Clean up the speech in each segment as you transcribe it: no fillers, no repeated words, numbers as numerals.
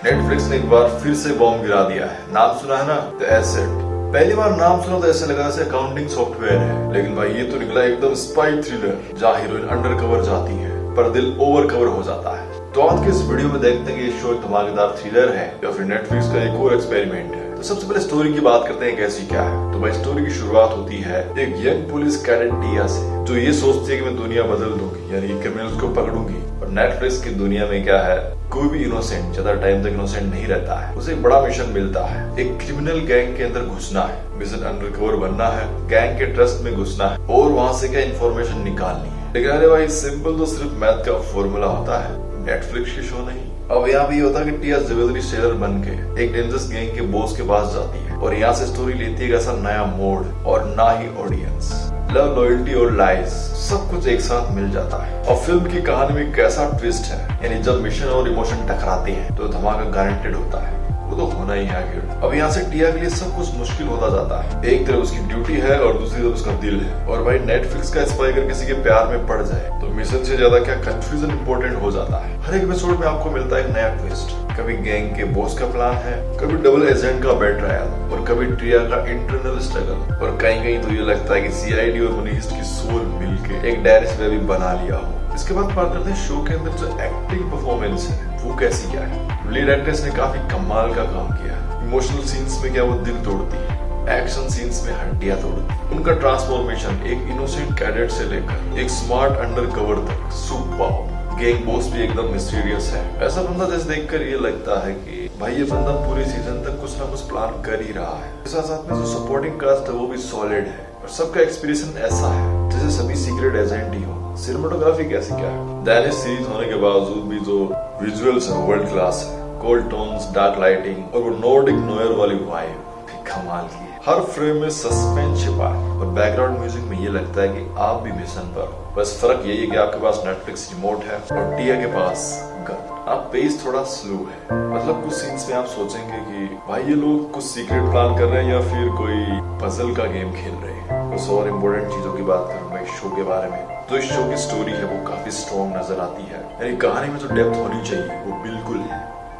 Netflix ने एक बार फिर से बॉम्ब गिरा दिया है। नाम सुना है ना, द एसेट। पहली बार नाम सुना तो ऐसे लगा जैसे अकाउंटिंग सॉफ्टवेयर है, लेकिन भाई ये तो निकला एकदम स्पाई थ्रिलर जहाँ हीरोइन अंडरकवर जाती है पर दिल ओवर कवर हो जाता है। तो आज के इस वीडियो में देखते हैं कि ये शो एक धमाकेदार थ्रिलर है या फिर नेटफ्लिक्स का एक और एक्सपेरिमेंट है। तो सबसे पहले स्टोरी की बात करते हैं कैसी क्या है। तो भाई स्टोरी की शुरुआत होती है एक यंग पुलिस कैडेट टिया से, जो ये सोचती है कि मैं दुनिया बदल दूंगी, यानी क्रिमिनल्स को पकड़ूंगी। और नेटफ्लिक्स की दुनिया में क्या है, कोई भी इनोसेंट ज्यादा टाइम तक इनोसेंट नहीं रहता है। उसे एक बड़ा मिशन मिलता है, एक क्रिमिनल गैंग के अंदर घुसना है, मिशन अंडरकवर बनना है, गैंग के ट्रस्ट में घुसना है और वहाँ से क्या इन्फॉर्मेशन निकालनी है। लेकिन अरे भाई सिंपल तो सिर्फ मैथ का फॉर्मूला होता है, नेटफ्लिक्स की शो नहीं। अब यहाँ भी होता है कि टिया ज्वेलरी सेलर बन के एक डेंजरस गैंग के बॉस के पास जाती है और यहाँ से स्टोरी लेती है ऐसा नया मोड, और ना ही ऑडियंस। लव, लॉयल्टी और लाइज सब कुछ एक साथ मिल जाता है। और फिल्म की कहानी में कैसा ट्विस्ट है, यानी जब मिशन और इमोशन टकराते हैं तो धमाका गारंटेड होता है, वो तो होना ही है आखिर। अब यहाँ से टिया के लिए सब कुछ मुश्किल होता जाता है। एक तरफ उसकी ड्यूटी है और दूसरी तरफ उसका दिल है। और भाई नेटफ्लिक्स का स्पाई अगर किसी के प्यार में पड़ जाए तो मिशन से ज्यादा क्या कंफ्यूजन इंपॉर्टेंट हो जाता है। हर एक एपिसोड में आपको मिलता है एक नया ट्विस्ट। कभी गैंग के बॉस का प्लान है, कभी डबल एजेंट का बेड ट्रायल और कभी टिया का इंटरनल स्ट्रगल। और कहीं कहीं तो ये लगता है कि सीआईडी और मनी हिस्ट की सोल मिलके एक डायरेक्ट वेब भी बना लिया हो। इसके बाद बात करते हैं शो के अंदर जो एक्टिंग परफॉर्मेंस है वो कैसी क्या है। लीड एक्ट्रेस ने काफी कमाल का काम किया। इमोशनल सीन्स में क्या वो दिल तोड़ती है, एक्शन सीन्स में हड्डियां तोड़ती है। उनका ट्रांसफॉर्मेशन एक इनोसेंट कैडेट से लेकर एक स्मार्ट अंडरकवर तक सुपर। गैंग बॉस भी एकदम मिस्टीरियस है। ऐसा बंदा जैसे देखकर ये लगता है कि भाई ये बंदा पूरी सीजन तक कुछ ना कुछ प्लान कर ही रहा है। साथ साथ में जो सपोर्टिंग कास्ट है वो भी सॉलिड है और सबका एक्सपीरियंस ऐसा है जैसे सभी सीक्रेट एजेंट ही हो। सिनेमेटोग्राफी कैसी क्या है, दैनिश सीरीज होने के बावजूद भी जो विजुअल्स है वर्ल्ड क्लास है। कोल्ड टोन्स, डार्क लाइटिंग और वो नॉर्डिक नोयर वाली वाइब कमाल की है। हर फ्रेम में सस्पेंस छिपा है और बैकग्राउंड म्यूजिक में ये लगता है कि आप भी मिशन पर हो। बस फर्क यही है कि आपके पास नेटफ्लिक्स रिमोट है और टिया के पास गन। आप पेस थोड़ा स्लो है, मतलब कुछ सीन्स में आप सोचेंगे कि भाई ये लोग कुछ सीक्रेट प्लान कर रहे हैं या फिर कोई पजल का गेम खेल रहे हैं। कुछ और इम्पोर्टेंट चीजों की बात करूंगा इस शो के बारे में, तो इस शो की स्टोरी है वो काफी स्ट्रॉन्ग नजर आती है। यानी कहानी में जो डेप्थ होनी चाहिए वो बिल्कुल है।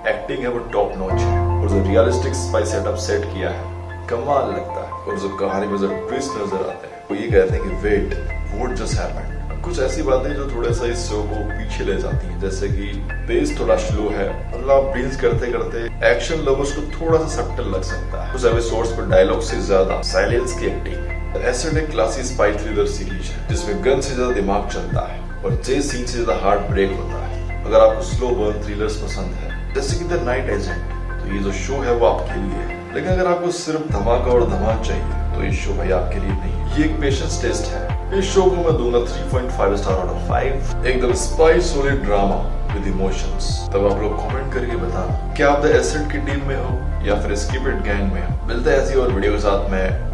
एक्टिंग है वो टॉप नॉच है और जो रियलिस्टिक स्पाई सेटअप सेट किया है कमाल लगता है। और जो कहानी में जो ट्विस्ट नजर आते हैं वो ये कहते हैं कि वेट, व्हाट जस्ट हैपेंड। कुछ ऐसी बातें जो थोड़ा सा इस शो को पीछे ले जाती हैं, जैसे कि पेस थोड़ा स्लो है, मतलब आप ब्रीज करते करते एक्शन लवर्स को थोड़ा सा सटल लग सकता है। कुछ एपिसोड्स पर डायलॉग से ज्यादा साइलेंस की एक्टिंग। एसिड एक क्लासी स्पाई थ्रिलर सीरीज है जिसमें गन से ज्यादा दिमाग चलता है और चेस सीन से ज्यादा हार्ट ब्रेक होता है। अगर आपको स्लो बर्न थ्रिलर्स पसंद है जैसे कि द नाइट एजेंट, तो ये जो शो है वो आपके लिए है। लेकिन अगर आपको सिर्फ धमाका और धमाल चाहिए तो ये शो भाई आपके लिए नहीं। ये एक पेशेंस टेस्ट है। इस शो को मैं दूंगा 3.5 स्टार आउट ऑफ 5। एकदम spy solid drama with emotions. तब आप लोग कमेंट करके बताना क्या आप द एसेट की टीम में हो या फिर स्किप इट गैंग में हो। मिलते हैं ऐसी और वीडियो के साथ में